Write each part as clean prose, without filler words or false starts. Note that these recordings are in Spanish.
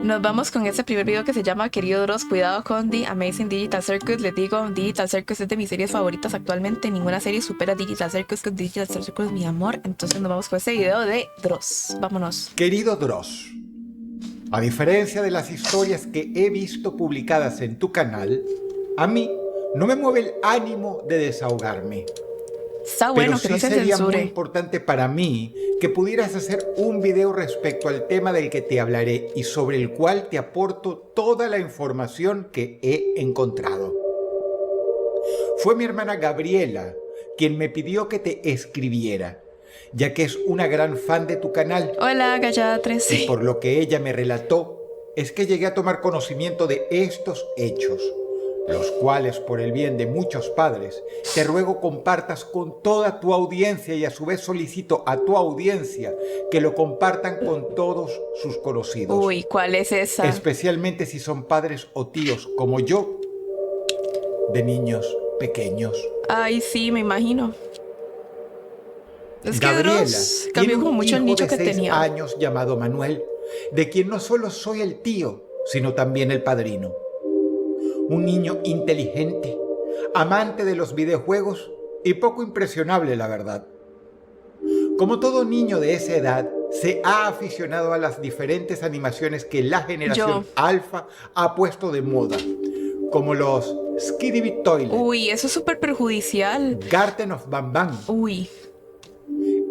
Nos vamos con este primer video que se llama Querido Dross, cuidado con The Amazing Digital Circus. Les digo, Digital Circus es de mis series favoritas actualmente. Ninguna serie supera Digital Circus, con Digital Circus es mi amor. Entonces nos vamos con este video de Dross. Vámonos. Querido Dross, a diferencia de las historias que he visto publicadas en tu canal, a mí no me mueve el ánimo de desahogarme. Está bueno que Pero no sí se sería muy censure. importante para mí que pudieras hacer un video respecto al tema del que te hablaré y sobre el cual te aporto toda la información que he encontrado. Fue mi hermana Gabriela quien me pidió que te escribiera, ya que es una gran fan de tu canal. Hola, Gallada Y 13. por lo que ella me relató, es que llegué a tomar conocimiento de estos hechos, los cuales, por el bien de muchos padres, te ruego compartas con toda tu audiencia y a su vez solicito a tu audiencia que lo compartan con todos sus conocidos. Uy, ¿cuál es esa? Especialmente si son padres o tíos, como yo, de niños pequeños. Ay, sí, me imagino. Es que Gabriela Dross tiene cambió como un mucho el hijo nicho de que 6 tenía. años llamado Manuel, de quien no solo soy el tío, sino también el padrino. Un niño inteligente, amante de los videojuegos y poco impresionable, la verdad. Como todo niño de esa edad, se ha aficionado a las diferentes animaciones que la generación alfa ha puesto de moda, como los Skibidi Toilet, Uy, eso es súper perjudicial. Garten of Bam Bam Uy,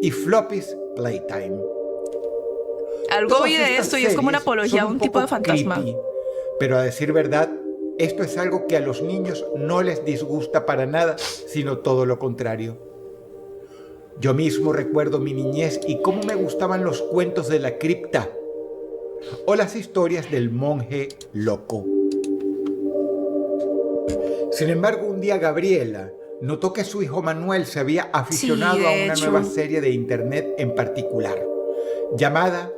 y Floppy's Playtime. algo Todas vi de estas esto y es como una series apología a son un tipo de poco fantasma. creepy, pero a decir verdad, esto es algo que a los niños no les disgusta para nada, sino todo lo contrario. Yo mismo recuerdo mi niñez y cómo me gustaban los cuentos de la cripta o las historias del monje loco. Sin embargo, un día Gabriela notó que su hijo Manuel se había aficionado Sí, a de una hecho. nueva serie de internet en particular, llamada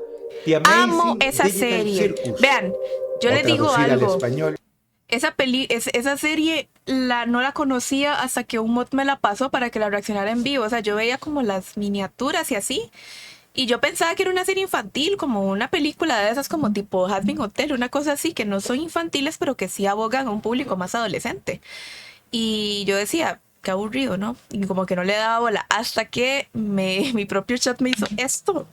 The Amo Amazing esa Digital serie. Circus, Vean, yo o les digo traducida al algo. español. Esa serie no la conocía hasta que un mod me la pasó para que la reaccionara en vivo. O sea, yo veía como las miniaturas y así. Y yo pensaba que era una serie infantil, como una película de esas como tipo Hazbin Hotel, una cosa así, que no son infantiles, pero que sí abogan a un público más adolescente. Y yo decía, qué aburrido, ¿no? Y como que no le daba bola. Hasta que mi propio chat me hizo esto.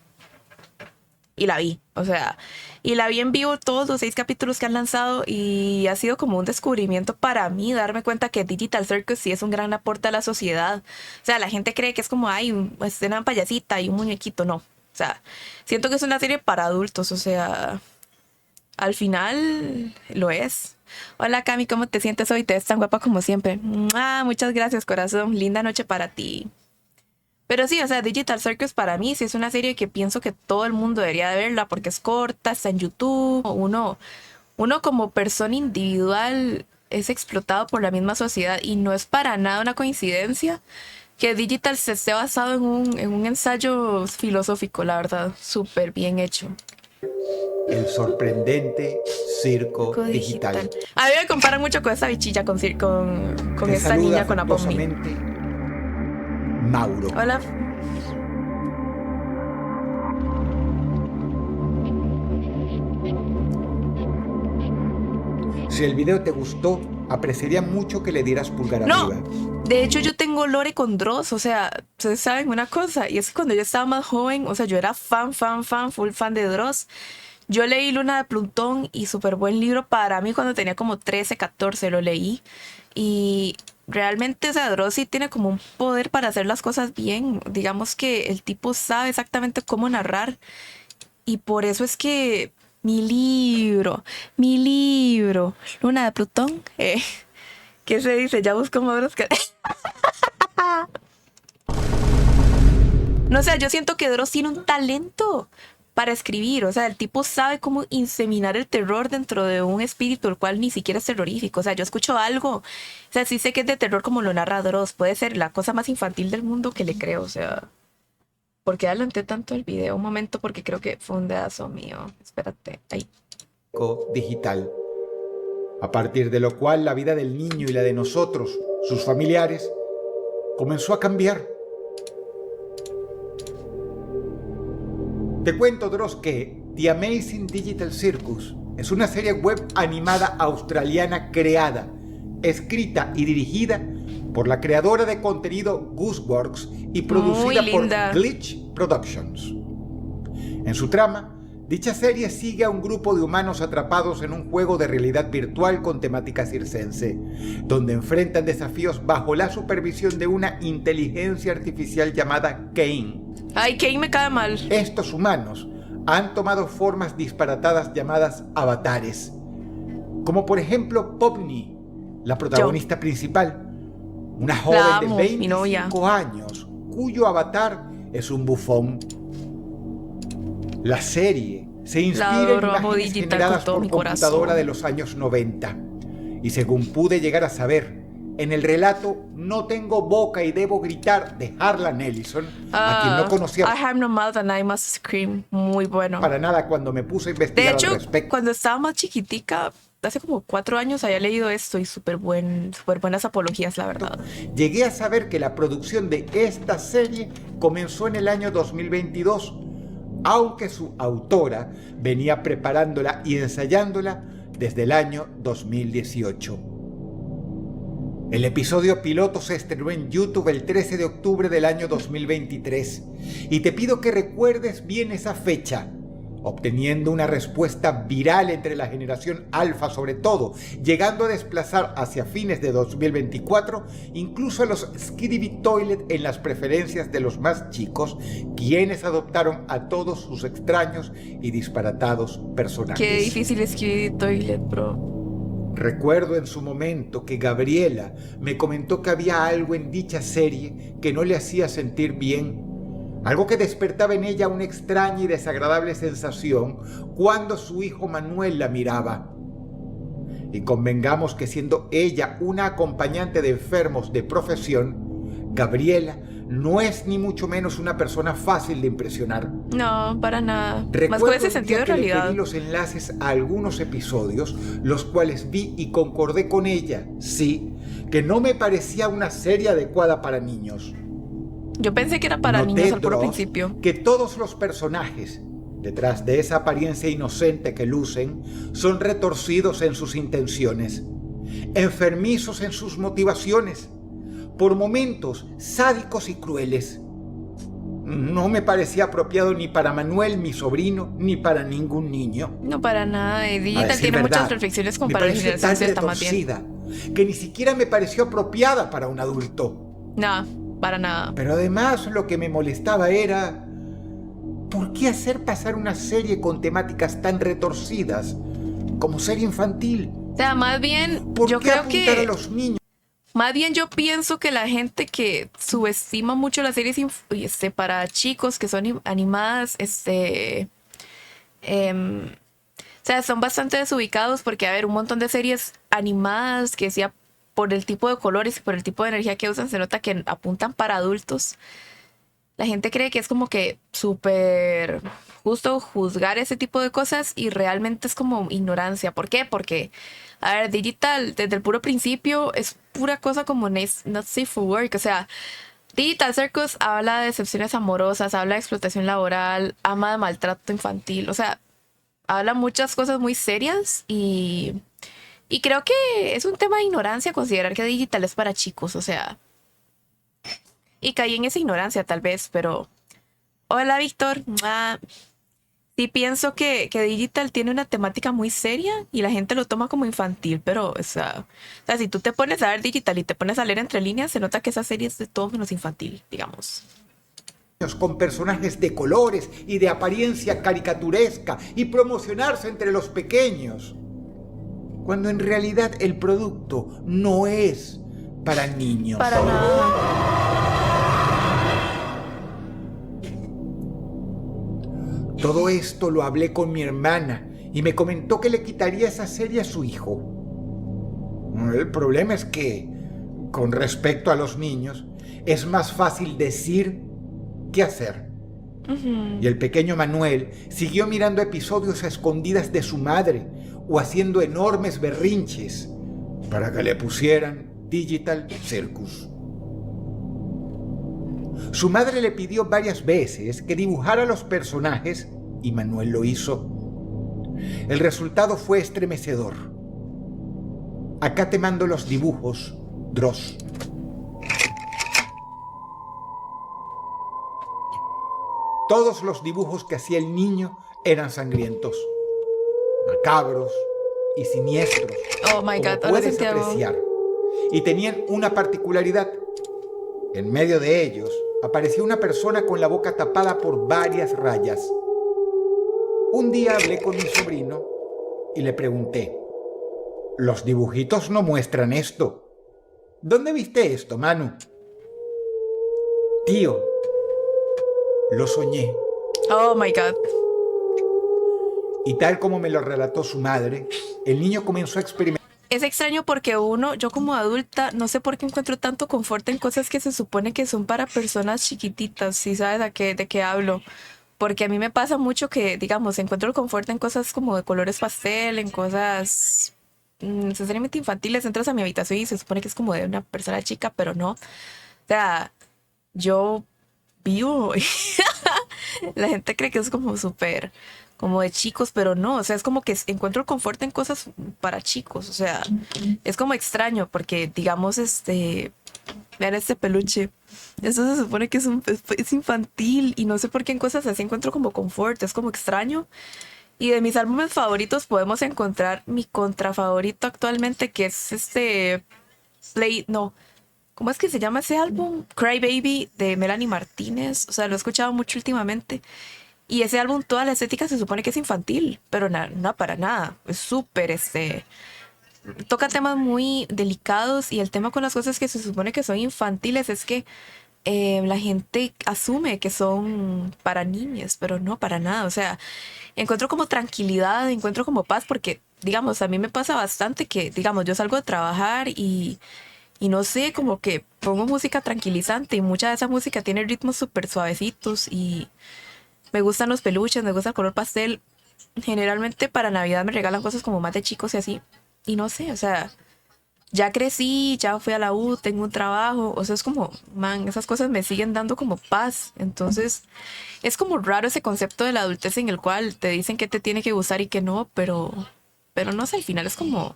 Y la vi, o sea, y la vi en vivo todos los 6 capítulos que han lanzado y ha sido como un descubrimiento para mí darme cuenta que Digital Circus sí es un gran aporte a la sociedad. O sea, la gente cree que es como, ay, una payasita y un muñequito, no. O sea, siento que es una serie para adultos, o sea, al final lo es. Hola Cami, ¿cómo te sientes hoy? Te ves tan guapa como siempre. Muchas gracias, corazón. Linda noche para ti. Pero sí, o sea, Digital Circus para mí sí es una serie que pienso que todo el mundo debería de verla porque es corta, está en YouTube. Uno como persona individual es explotado por la misma sociedad y no es para nada una coincidencia que Digital se esté basado en un ensayo filosófico, la verdad, súper bien hecho. El sorprendente circo digital. A mí me comparan mucho con esta bichilla, con Te esta saluda niña, con Apomi. afectuosamente Mauro. Hola. Si el video te gustó, apreciaría mucho que le dieras pulgar No, arriba. de hecho yo tengo lore con Dross, o sea, ustedes saben una cosa, y es que cuando yo estaba más joven, o sea, yo era full fan de Dross. Yo leí Luna de Plutón y súper buen libro para mí cuando tenía como 13, 14 lo leí. Y realmente, o sea, Dross sí tiene como un poder para hacer las cosas bien. Digamos que el tipo sabe exactamente cómo narrar. Y por eso es que mi libro, Luna de Plutón, ¿qué se dice? Ya busco más que... No sé, yo siento que Dross tiene un talento para escribir, o sea, el tipo sabe cómo inseminar el terror dentro de un espíritu, el cual ni siquiera es terrorífico. O sea, yo escucho algo, o sea, sí sé que es de terror como lo narra Dross, puede ser la cosa más infantil del mundo que le creo, o sea, ¿por qué adelanté tanto el video? Un momento, porque creo que fue un dedazo mío. Espérate, ahí. Digital. A partir de lo cual la vida del niño y la de nosotros, sus familiares, comenzó a cambiar. Te cuento, Dross, que The Amazing Digital Circus es una serie web animada australiana creada, escrita y dirigida por la creadora de contenido Gooseworks y producida por Glitch Productions. En su trama, dicha serie sigue a un grupo de humanos atrapados en un juego de realidad virtual con temática circense, donde enfrentan desafíos bajo la supervisión de una inteligencia artificial llamada Kane. Ay, Kane me cae mal. Estos humanos han tomado formas disparatadas llamadas avatares, como por ejemplo Popni, la protagonista principal, una joven de 25 años, cuyo avatar es un bufón. La serie se inspira en imágenes generadas por computadora de los años 90. Y según pude llegar a saber, en el relato No tengo boca y debo gritar de Harlan Ellison, a quien no conocía I have no mouth and I must scream. Muy bueno. Para nada cuando me puse a investigar al respecto. De hecho, cuando estaba más chiquitica, hace como 4 años había leído esto y súper buenas apologías, la verdad. Llegué a saber que la producción de esta serie comenzó en el año 2022, aunque su autora venía preparándola y ensayándola desde el año 2018. El episodio piloto se estrenó en YouTube el 13 de octubre del año 2023 y te pido que recuerdes bien esa fecha, obteniendo una respuesta viral entre la generación alfa sobre todo, llegando a desplazar hacia fines de 2024 incluso a los Skibidi Toilet en las preferencias de los más chicos, quienes adoptaron a todos sus extraños y disparatados personajes. Qué difícil es Skibidi Toilet, bro. Recuerdo en su momento que Gabriela me comentó que había algo en dicha serie que no le hacía sentir bien, algo que despertaba en ella una extraña y desagradable sensación cuando su hijo Manuel la miraba. Y convengamos que siendo ella una acompañante de enfermos de profesión, Gabriela no es ni mucho menos una persona fácil de impresionar. No, para nada. Recuerdo más con ese sentido de realidad. Le pedí los enlaces a algunos episodios, los cuales vi y concordé con ella, sí, que no me parecía una serie adecuada para niños. Yo pensé que era para niños al puro principio. Que todos los personajes, detrás de esa apariencia inocente que lucen, son retorcidos en sus intenciones, enfermizos en sus motivaciones, por momentos sádicos y crueles. No me parecía apropiado ni para Manuel, mi sobrino, ni para ningún niño. No, para nada. Digital tiene muchas reflexiones con para la generación Z más bien. Que ni siquiera me pareció apropiada para un adulto. No, para nada. Pero además lo que me molestaba era... ¿por qué hacer pasar una serie con temáticas tan retorcidas como serie infantil? O sea, más bien, yo creo que... a los niños? Más bien yo pienso que la gente que subestima mucho las series para chicos que son animadas, o sea, son bastante desubicados porque, a ver, un montón de series animadas que sea por el tipo de colores y por el tipo de energía que usan, se nota que apuntan para adultos. La gente cree que es como que súper justo juzgar ese tipo de cosas y realmente es como ignorancia. ¿Por qué? Porque, a ver, Digital desde el puro principio es pura cosa como not safe for work. O sea, Digital Circus habla de decepciones amorosas, habla de explotación laboral, habla de maltrato infantil. O sea, habla muchas cosas muy serias y creo que es un tema de ignorancia considerar que Digital es para chicos. O sea... y caí en esa ignorancia tal vez, pero... Hola, Víctor. Sí pienso que Digital tiene una temática muy seria y la gente lo toma como infantil, pero o sea, si tú te pones a ver Digital y te pones a leer entre líneas, se nota que esa serie es de todo menos infantil, digamos. Con personajes de colores y de apariencia caricaturesca y promocionarse entre los pequeños, cuando en realidad el producto no es para niños. Para nada. Todo esto lo hablé con mi hermana y me comentó que le quitaría esa serie a su hijo. El problema es que, con respecto a los niños, es más fácil decir que hacer. Y el pequeño Manuel siguió mirando episodios a escondidas de su madre o haciendo enormes berrinches para que le pusieran Digital Circus. Su madre le pidió varias veces que dibujara los personajes y Manuel lo hizo. El resultado fue estremecedor. Acá te mando los dibujos, Dross. Todos los dibujos que hacía el niño eran sangrientos, macabros y siniestros, Oh my como God, hola puedes Santiago. apreciar. Y tenían una particularidad. En medio de ellos aparecía una persona con la boca tapada por varias rayas. Un día hablé con mi sobrino y le pregunté: los dibujitos no muestran esto. ¿Dónde viste esto, Manu? Tío, lo soñé. Oh my God. Y tal como me lo relató su madre, el niño comenzó a experimentar. Es extraño porque yo como adulta, no sé por qué encuentro tanto confort en cosas que se supone que son para personas chiquititas, si sabes de qué hablo. Porque a mí me pasa mucho que, digamos, encuentro el confort en cosas como de colores pastel, en cosas necesariamente infantiles. Entras a mi habitación y se supone que es como de una persona chica, pero no. O sea, yo vivo. La gente cree que es como súper, como de chicos, pero no, o sea, es como que encuentro confort en cosas para chicos, o sea, es como extraño porque, digamos, vean este peluche, eso se supone que es infantil y no sé por qué en cosas así encuentro como confort, es como extraño. Y de mis álbumes favoritos podemos encontrar mi contra favorito actualmente, que es no, ¿cómo es que se llama ese álbum? Cry Baby de Melanie Martínez. O sea, lo he escuchado mucho últimamente. Y ese álbum, toda la estética se supone que es infantil, pero no para nada. Es súper, toca temas muy delicados y el tema con las cosas que se supone que son infantiles es que la gente asume que son para niñas, pero no para nada. O sea, encuentro como tranquilidad, encuentro como paz, porque, digamos, a mí me pasa bastante que, digamos, yo salgo a trabajar y no sé, como que pongo música tranquilizante y mucha de esa música tiene ritmos súper suavecitos y me gustan los peluches, me gusta el color pastel. Generalmente para Navidad me regalan cosas como más de chicos y así. Y no sé, o sea, ya crecí, ya fui a la U, tengo un trabajo. O sea, es como, man, esas cosas me siguen dando como paz. Entonces, es como raro ese concepto de la adultez en el cual te dicen que te tiene que gustar y que no, pero no sé, al final es como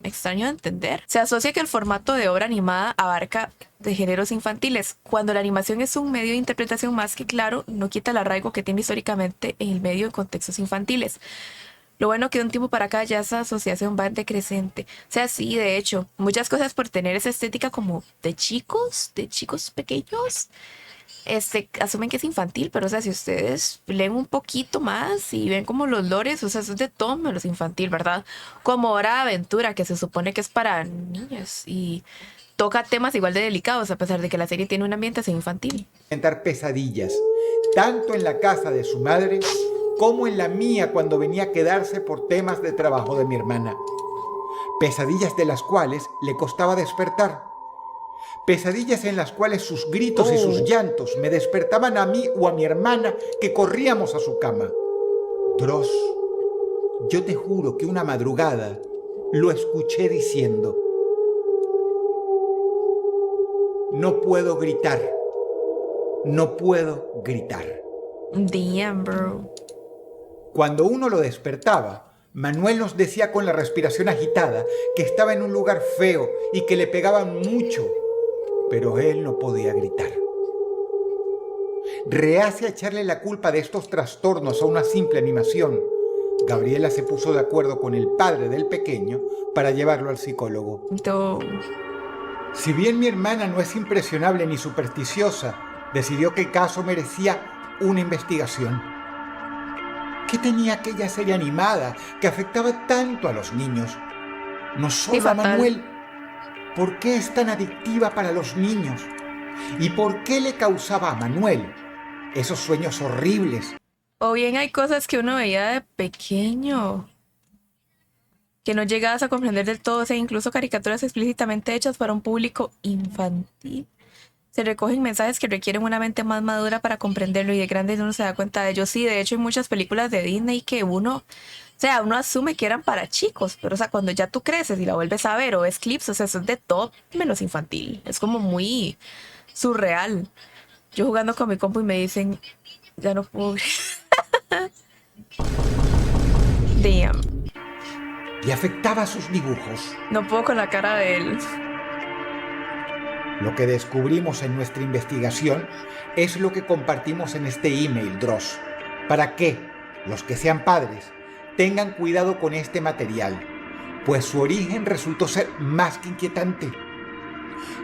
extraño de entender. Se asocia que el formato de obra animada abarca de géneros infantiles. Cuando la animación es un medio de interpretación más que claro, no quita el arraigo que tiene históricamente en el medio en contextos infantiles. Lo bueno que de un tiempo para acá ya esa asociación va en decreciente. O sea, sí, de hecho, muchas cosas por tener esa estética como de chicos pequeños, asumen que es infantil, pero o sea, si ustedes leen un poquito más y ven como los lores, o sea, eso es de todo menos infantil, ¿verdad? Como Hora de Aventura, que se supone que es para niñas y toca temas igual de delicados, a pesar de que la serie tiene un ambiente infantil. Experimentar pesadillas, tanto en la casa de su madre como en la mía cuando venía a quedarse por temas de trabajo de mi hermana. Pesadillas de las cuales le costaba despertar. Pesadillas en las cuales sus gritos y sus llantos me despertaban a mí o a mi hermana que corríamos a su cama. Dross, yo te juro que una madrugada lo escuché diciendo: no puedo gritar, no puedo gritar. Damn, bro. Cuando uno lo despertaba, Manuel nos decía con la respiración agitada que estaba en un lugar feo y que le pegaban mucho, pero él no podía gritar. Reacia a echarle la culpa de estos trastornos a una simple animación, Gabriela se puso de acuerdo con el padre del pequeño para llevarlo al psicólogo. Si bien mi hermana no es impresionable ni supersticiosa, decidió que el caso merecía una investigación. ¿Qué tenía aquella serie animada que afectaba tanto a los niños? No solo a Manuel. ¿Por qué es tan adictiva para los niños? ¿Y por qué le causaba a Manuel esos sueños horribles? O bien hay cosas que uno veía de pequeño que no llegabas a comprender del todo, o sea, incluso caricaturas explícitamente hechas para un público infantil. Se recogen mensajes que requieren una mente más madura para comprenderlo y de grandes uno se da cuenta de ello. Sí, de hecho hay muchas películas de Disney que uno asume que eran para chicos, pero o sea, cuando ya tú creces y la vuelves a ver o ves clips, o sea, eso es de todo menos infantil. Es como muy surreal. Yo jugando con mi compu y me dicen, ya no puedo. Damn. y afectaba sus dibujos. No puedo con la cara de él. Lo que descubrimos en nuestra investigación es lo que compartimos en este email, Dross, para que los que sean padres tengan cuidado con este material, pues su origen resultó ser más que inquietante.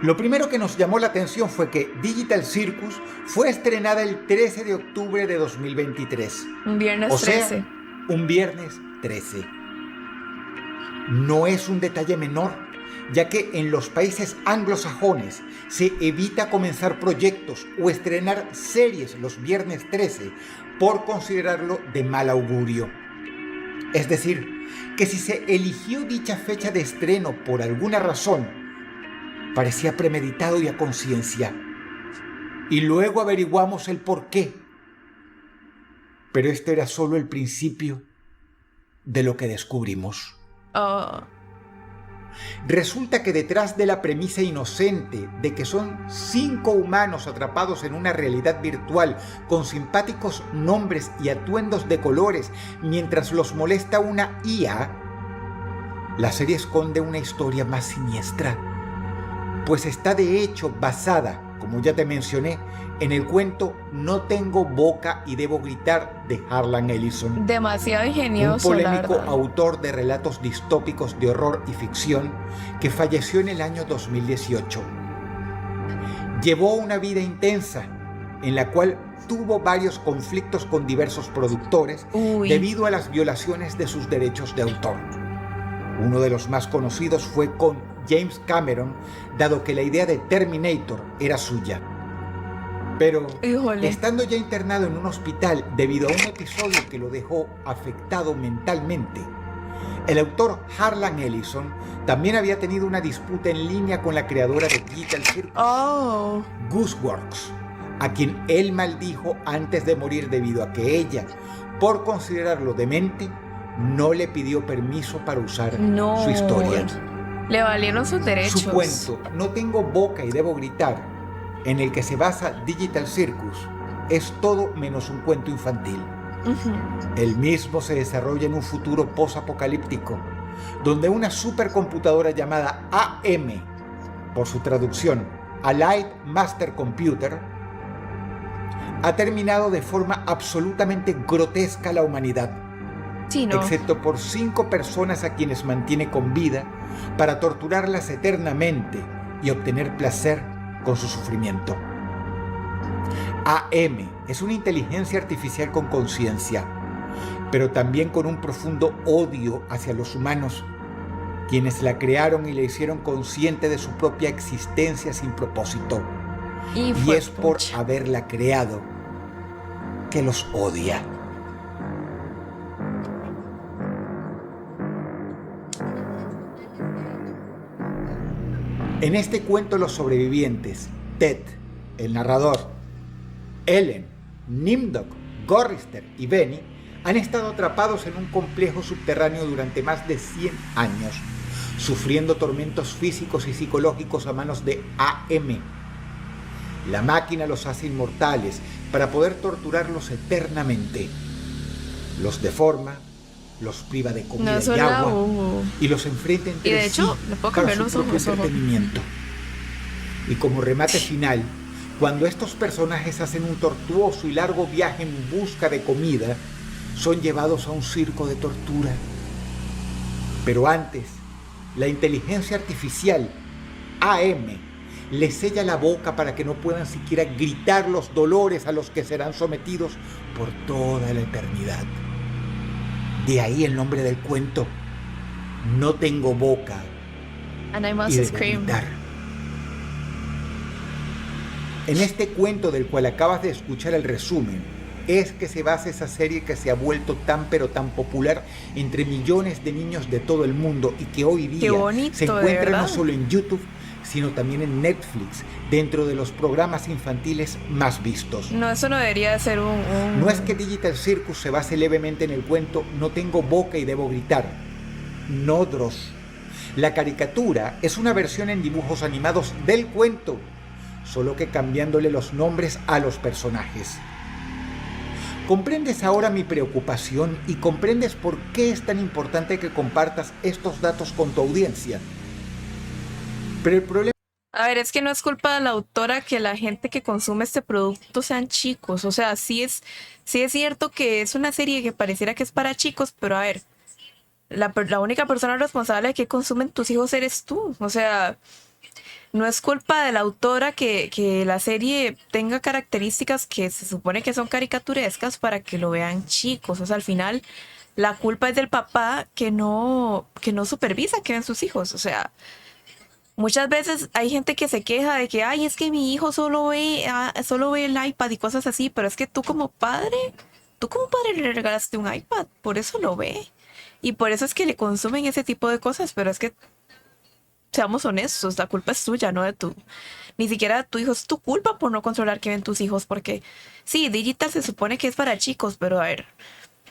Lo primero que nos llamó la atención fue que Digital Circus fue estrenada el 13 de octubre de 2023. Un viernes O sea, 13. un viernes 13. No es un detalle menor, ya que en los países anglosajones se evita comenzar proyectos o estrenar series los viernes 13 por considerarlo de mal augurio. Es decir, que si se eligió dicha fecha de estreno por alguna razón, parecía premeditado y a conciencia. Y luego averiguamos el por qué. Pero esto era solo el principio de lo que descubrimos. Oh. Resulta que detrás de la premisa inocente de que son 5 humanos atrapados en una realidad virtual con simpáticos nombres y atuendos de colores mientras los molesta una IA, la serie esconde una historia más siniestra, pues está de hecho basada, como ya te mencioné, en el cuento No tengo boca y debo gritar de Harlan Ellison. Demasiado Un ingenioso, la polémico verdad. autor de relatos distópicos de horror y ficción que falleció en el año 2018. Llevó una vida intensa en la cual tuvo varios conflictos con diversos productores Uy. debido a las violaciones de sus derechos de autor. Uno de los más conocidos fue con James Cameron, dado que la idea de Terminator era suya. Pero, Híjole. estando ya internado en un hospital debido a un episodio que lo dejó afectado mentalmente, el autor Harlan Ellison también había tenido una disputa en línea con la creadora de Digital Circus, Oh. Gooseworks, a quien él maldijo antes de morir debido a que ella, por considerarlo demente, no le pidió permiso para usar No. su historia. Le valieron sus derechos. Su cuento, No tengo boca y debo gritar, en el que se basa Digital Circus, es todo menos un cuento infantil. Ujú. El mismo se desarrolla en un futuro post-apocalíptico, donde una supercomputadora llamada AM, por su traducción, Allied Master Computer, ha terminado de forma absolutamente grotesca la humanidad, Sí, no. excepto por 5 personas a quienes mantiene con vida para torturarlas eternamente y obtener placer con su sufrimiento. AM es una inteligencia artificial con conciencia, pero también con un profundo odio hacia los humanos, quienes la crearon y la hicieron consciente de su propia existencia sin propósito. Y es por pucha. haberla creado que los odia. En este cuento los sobrevivientes, Ted, el narrador, Ellen, Nimdok, Gorrister y Benny han estado atrapados en un complejo subterráneo durante más de 100 años, sufriendo tormentos físicos y psicológicos a manos de AM. La máquina los hace inmortales para poder torturarlos eternamente. Los deforma, los priva de comida No, eso y era agua un... y los enfrenta entre Y de hecho, sí le puedo para cambiar su los propio ojos, ojo. entretenimiento. Y como remate final, cuando estos personajes hacen un tortuoso y largo viaje en busca de comida, son llevados a un circo de tortura. Pero antes, la inteligencia artificial, AM, les sella la boca para que no puedan siquiera gritar los dolores a los que serán sometidos por toda la eternidad. De ahí el nombre del cuento, No tengo boca And I y must debo scream. gritar. En este cuento del cual acabas de escuchar el resumen, es que se basa esa serie que se ha vuelto tan pero tan popular entre millones de niños de todo el mundo y que hoy día bonito, se de encuentra no verdad. solo en YouTube, sino también en Netflix, dentro de los programas infantiles más vistos. No, eso no debería de ser un... No es que Digital Circus se base levemente en el cuento No tengo boca y debo gritar. No, Dross. La caricatura es una versión en dibujos animados del cuento, solo que cambiándole los nombres a los personajes. Comprendes ahora mi preocupación y comprendes por qué es tan importante que compartas estos datos con tu audiencia. Pero el problema... A ver, es que no es culpa de la autora que la gente que consume este producto sean chicos. O sea, sí es cierto que es una serie que pareciera que es para chicos, pero a ver, la única persona responsable de que consumen tus hijos eres tú. O sea, no es culpa de la autora que la serie tenga características que se supone que son caricaturescas para que lo vean chicos. O sea, al final, la culpa es del papá que no supervisa que ven sus hijos. O sea, muchas veces hay gente que se queja de que, ay, es que mi hijo solo ve el iPad y cosas así, pero es que tú como padre le regalaste un iPad, por eso lo ve. Y por eso es que le consumen ese tipo de cosas, pero es que, seamos honestos, la culpa es tuya, no de tú. Ni siquiera de tu hijo, es tu culpa por no controlar qué ven tus hijos, porque sí, digital se supone que es para chicos, pero a ver,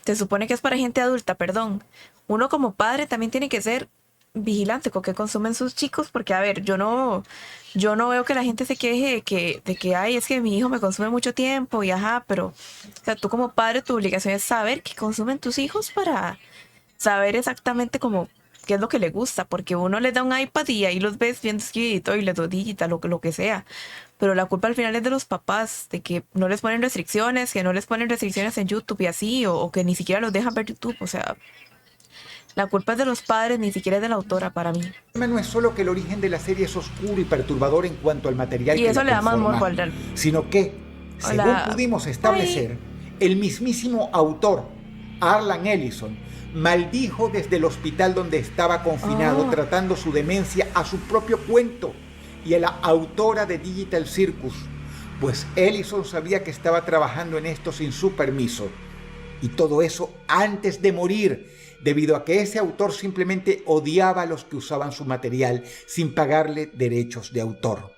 se supone que es para gente adulta, perdón. Uno como padre también tiene que ser vigilante con qué consumen sus chicos, porque a ver, yo no veo que la gente se queje de que, ay, es que mi hijo me consume mucho tiempo y ajá, pero, o sea, tú como padre, tu obligación es saber qué consumen tus hijos para saber exactamente cómo qué es lo que le gusta, porque uno les da un iPad y ahí los ves viendo escrito y les doy digital, lo que sea. Pero la culpa al final es de los papás, de que no les ponen restricciones, que no les ponen restricciones en YouTube y así, o que ni siquiera los dejan ver YouTube, o sea, la culpa es de los padres, ni siquiera es de la autora para mí. El problema no es solo que el origen de la serie es oscuro y perturbador en cuanto al material Y que eso la le da más conforma, morbo al real. sino que, según Hola. pudimos establecer, el mismísimo autor, Harlan Ellison, maldijo desde el hospital donde estaba confinado tratando su demencia a su propio cuento y a la autora de Digital Circus, pues Ellison sabía que estaba trabajando en esto sin su permiso. Y todo eso antes de morir, debido a que ese autor simplemente odiaba a los que usaban su material sin pagarle derechos de autor.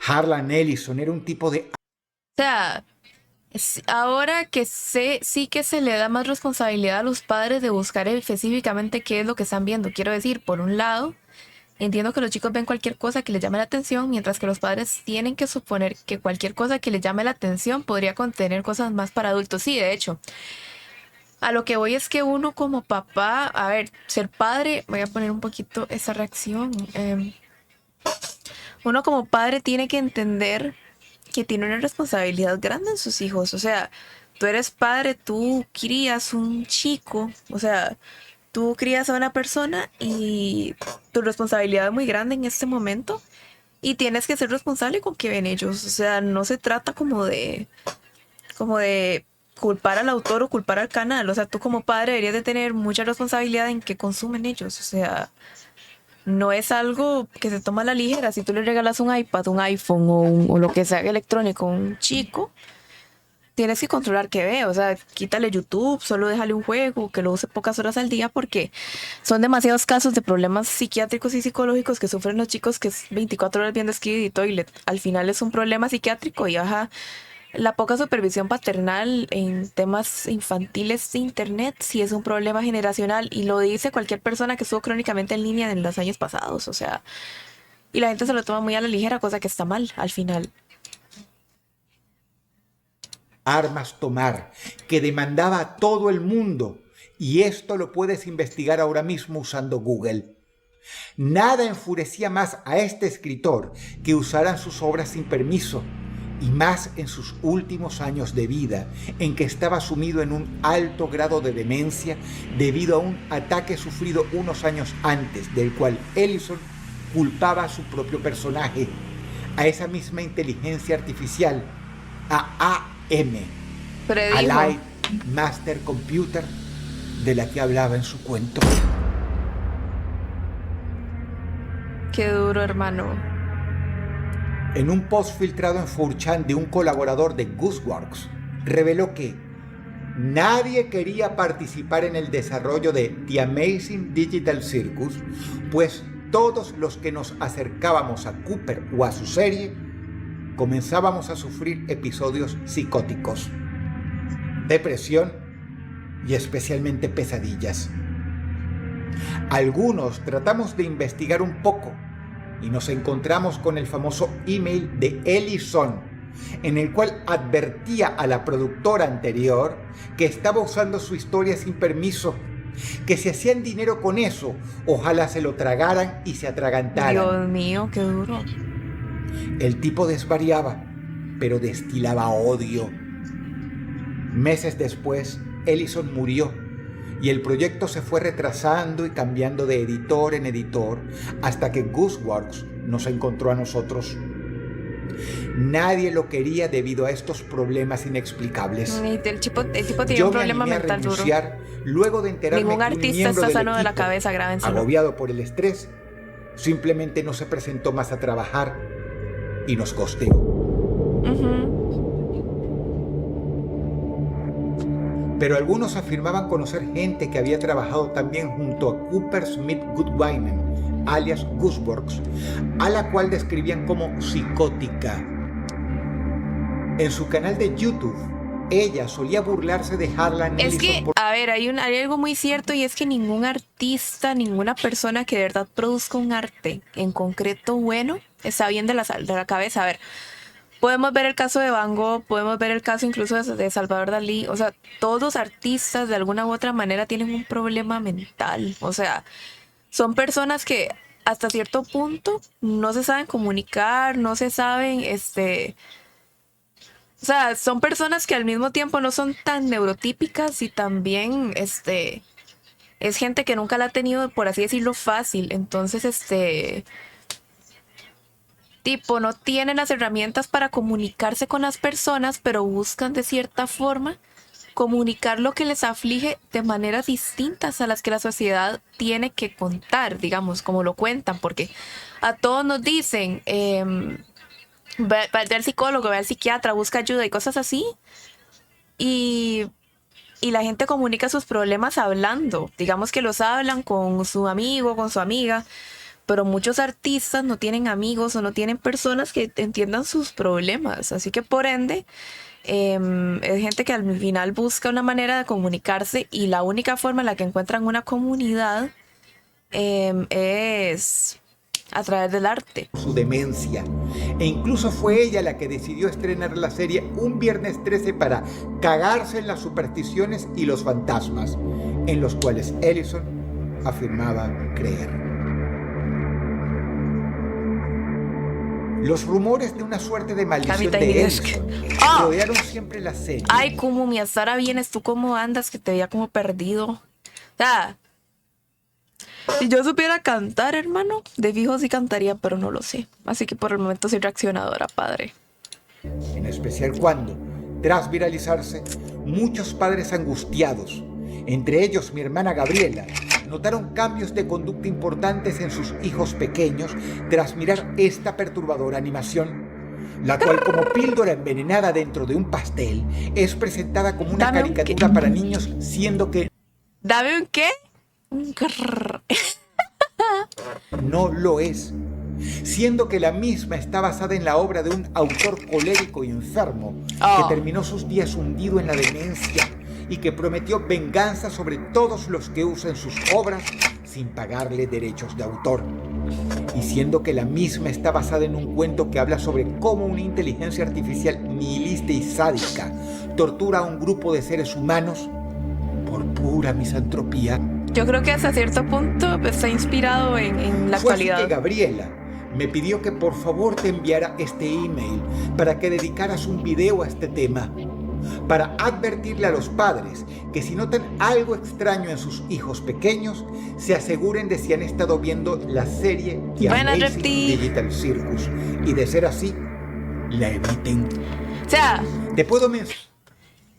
Harlan Ellison era un tipo de... O sea, ahora que sé, sí que se le da más responsabilidad a los padres de buscar específicamente qué es lo que están viendo. Quiero decir, por un lado, entiendo que los chicos ven cualquier cosa que les llame la atención, mientras que los padres tienen que suponer que cualquier cosa que les llame la atención podría contener cosas más para adultos. Sí, de hecho, a lo que voy es que uno como papá, a ver, ser padre, voy a poner un poquito esa reacción. Uno como padre tiene que entender que tiene una responsabilidad grande en sus hijos. O sea, tú eres padre, tú crías un chico, o sea, tú crías a una persona y tu responsabilidad es muy grande en este momento y tienes que ser responsable con qué ven ellos. O sea, no se trata como de culpar al autor o culpar al canal. O sea, tú como padre deberías de tener mucha responsabilidad en qué consumen ellos. O sea, no es algo que se toma a la ligera. Si tú le regalas un iPad, un iPhone o lo que sea electrónico a un chico, tienes que controlar qué ve. O sea, quítale YouTube, solo déjale un juego, que lo use pocas horas al día, porque son demasiados casos de problemas psiquiátricos y psicológicos que sufren los chicos, que es 24 horas viendo Skid y Toilet. Al final es un problema psiquiátrico y ajá. La poca supervisión paternal en temas infantiles de internet sí es un problema generacional y lo dice cualquier persona que estuvo crónicamente en línea en los años pasados, o sea, y la gente se lo toma muy a la ligera, cosa que está mal al final. armas tomar que demandaba a todo el mundo, y esto lo puedes investigar ahora mismo usando Google. Nada enfurecía más a este escritor que usaran sus obras sin permiso, y más en sus últimos años de vida, en que estaba sumido en un alto grado de demencia debido a un ataque sufrido unos años antes, del cual Ellison culpaba a su propio personaje, a esa misma inteligencia artificial, a AM, Allied Master Computer, de la que hablaba en su cuento. Qué duro, hermano. En un post filtrado en 4chan de un colaborador de Gooseworks, reveló que nadie quería participar en el desarrollo de The Amazing Digital Circus, pues todos los que nos acercábamos a Cooper o a su serie comenzábamos a sufrir episodios psicóticos, depresión y especialmente pesadillas. Algunos tratamos de investigar un poco y nos encontramos con el famoso email de Ellison, en el cual advertía a la productora anterior que estaba usando su historia sin permiso, que si hacían dinero con eso, ojalá se lo tragaran y se atragantaran. Dios mío, qué duro. El tipo desvariaba, pero destilaba odio. Meses después, Ellison murió y el proyecto se fue retrasando y cambiando de editor en editor hasta que Gooseworks nos encontró a nosotros. Nadie lo quería debido a estos problemas inexplicables. El tipo tiene Yo un problema me animé a mental duro. renunciar luego de enterarme Ningún que un artista miembro está del sano de la equipo, cabeza, grábenselo. agobiado por el estrés, simplemente no se presentó más a trabajar y nos costeó. Pero algunos afirmaban conocer gente que había trabajado también junto a Cooper Smith Goodwinen, alias Gooseworks, a la cual describían como psicótica. En su canal de YouTube, ella solía burlarse de Harlan Es Ellison que, a ver, hay algo muy cierto y es que ningún artista, ninguna persona que de verdad produzca un arte en concreto bueno, está bien de la cabeza. A ver, podemos ver el caso de Van Gogh, podemos ver el caso incluso de Salvador Dalí. O sea, todos los artistas de alguna u otra manera tienen un problema mental. O sea, son personas que hasta cierto punto no se saben comunicar, no se saben, o sea, son personas que al mismo tiempo no son tan neurotípicas y también, es gente que nunca la ha tenido, por así decirlo, fácil. Entonces, tipo, no tienen las herramientas para comunicarse con las personas, pero buscan de cierta forma comunicar lo que les aflige de maneras distintas a las que la sociedad tiene que contar, digamos, como lo cuentan, porque a todos nos dicen, ve al psicólogo, ve al psiquiatra, busca ayuda y cosas así, y la gente comunica sus problemas hablando, digamos que los hablan con su amigo, con su amiga, pero muchos artistas no tienen amigos o no tienen personas que entiendan sus problemas, así que por ende es gente que al final busca una manera de comunicarse y la única forma en la que encuentran una comunidad es a través del arte. su demencia. E incluso fue ella la que decidió estrenar la serie un viernes 13 para cagarse en las supersticiones y los fantasmas, en los cuales Ellison afirmaba creer. Los rumores de una suerte de maldición de Ellison rodearon siempre la serie. Ay, como mi Sara, vienes, ¿tú cómo andas? Que te veía como perdido. O sea, si yo supiera cantar, hermano, de fijo sí cantaría, pero no lo sé. Así que por el momento soy reaccionadora, padre. En especial cuando, tras viralizarse, muchos padres angustiados, entre ellos mi hermana Gabriela, notaron cambios de conducta importantes en sus hijos pequeños tras mirar esta perturbadora animación, la cual, como píldora envenenada dentro de un pastel, es presentada como una caricatura para niños, siendo que ¿Dame un qué? Un grrr. no lo es, siendo que la misma está basada en la obra de un autor colérico y enfermo que terminó sus días hundido en la demencia y que prometió venganza sobre todos los que usen sus obras sin pagarle derechos de autor. Y siendo que la misma está basada en un cuento que habla sobre cómo una inteligencia artificial nihilista y sádica tortura a un grupo de seres humanos por pura misantropía. Yo creo que hasta cierto punto está inspirado en la actualidad. Fue así que Gabriela me pidió que por favor te enviara este email para que dedicaras un video a este tema, para advertirle a los padres que si notan algo extraño en sus hijos pequeños, se aseguren de si han estado viendo la serie The Amazing Digital Circus y de ser así, la eviten. O sea, te puedo mencionar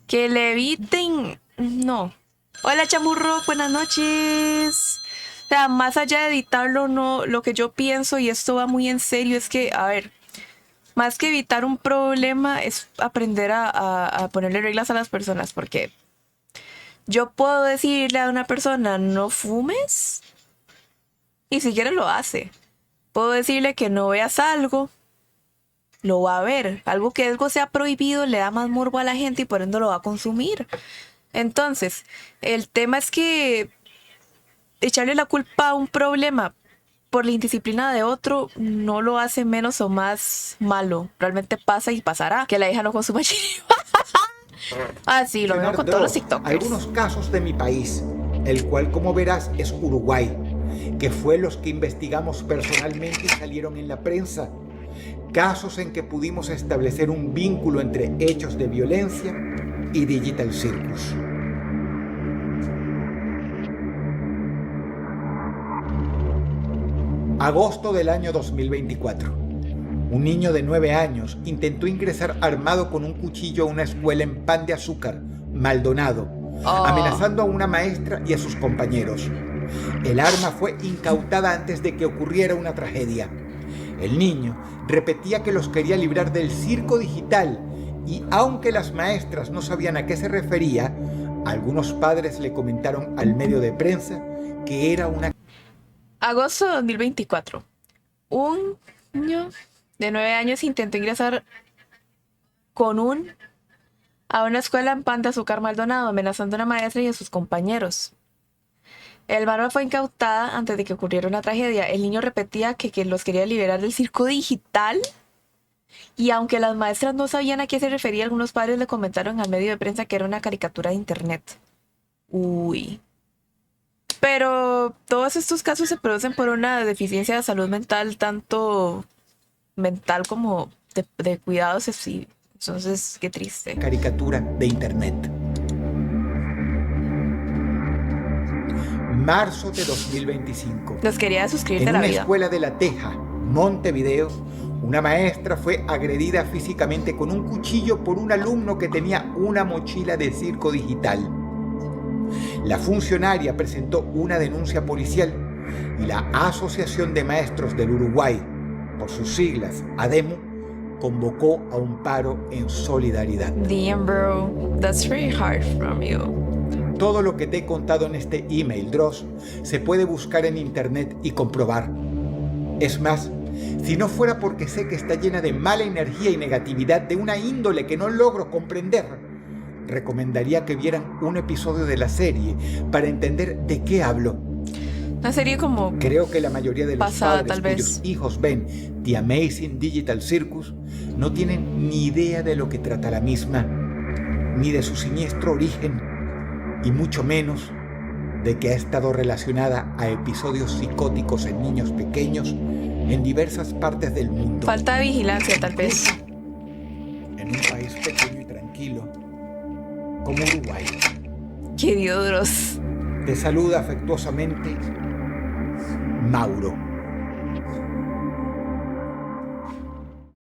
que le eviten, no. Hola chamurro, buenas noches. O sea, más allá de editarlo, no, lo que yo pienso, y esto va muy en serio, es que, a ver, más que evitar un problema es aprender a ponerle reglas a las personas, porque yo puedo decirle a una persona no fumes y si quiere lo hace. Puedo decirle que no veas algo, lo va a ver. Algo que algo sea prohibido le da más morbo a la gente y por ende lo va a consumir. Entonces, el tema es que echarle la culpa a un problema por la indisciplina de otro no lo hace menos o más malo. Realmente pasa y pasará. Que la hija no consuma chile. Ah, sí, lo mismo con todos los TikTokers. Algunos casos de mi país, el cual, como verás, es Uruguay, que fue los que investigamos personalmente y salieron en la prensa. Casos en que pudimos establecer un vínculo entre hechos de violencia y Digital Circus. Agosto del año 2024. Un niño de 9 años intentó ingresar armado con un cuchillo a una escuela en Pan de Azúcar, Maldonado, amenazando a una maestra y a sus compañeros. El arma fue incautada antes de que ocurriera una tragedia. El niño repetía que los quería librar del circo digital y aunque las maestras no sabían a qué se refería, algunos padres le comentaron al medio de prensa que era una... Agosto de 2024. Un niño de 9 años intentó ingresar a una escuela en Pan de Azúcar Maldonado, amenazando a una maestra y a sus compañeros. El arma fue incautada antes de que ocurriera una tragedia. El niño repetía que los quería liberar del circo digital. Y aunque las maestras no sabían a qué se refería, algunos padres le comentaron al medio de prensa que era una caricatura de internet. Uy. Pero todos estos casos se producen por una deficiencia de salud mental, tanto mental como de cuidados. Sí. Entonces, qué triste. Caricatura de internet. Marzo de 2025. Los quería suscribirte a la vida. En una escuela de La Teja, Montevideo, una maestra fue agredida físicamente con un cuchillo por un alumno que tenía una mochila de circo digital. La funcionaria presentó una denuncia policial y la Asociación de Maestros del Uruguay, por sus siglas ADEMU, convocó a un paro en solidaridad. Damn, bro, that's very hard from you. Todo lo que te he contado en este email, Dross, se puede buscar en internet y comprobar. Es más, si no fuera porque sé que está llena de mala energía y negatividad de una índole que no logro comprender, recomendaría que vieran un episodio de la serie para entender de qué hablo. Una serie como... Creo que la mayoría de los pasada, padres tal vez, cuyos hijos ven The Amazing Digital Circus no tienen ni idea de lo que trata la misma, ni de su siniestro origen, y mucho menos de que ha estado relacionada a episodios psicóticos en niños pequeños en diversas partes del mundo. Falta de vigilancia, tal vez. En un país pequeño y tranquilo como Uruguay. Querido Dross. Te saluda afectuosamente Mauro.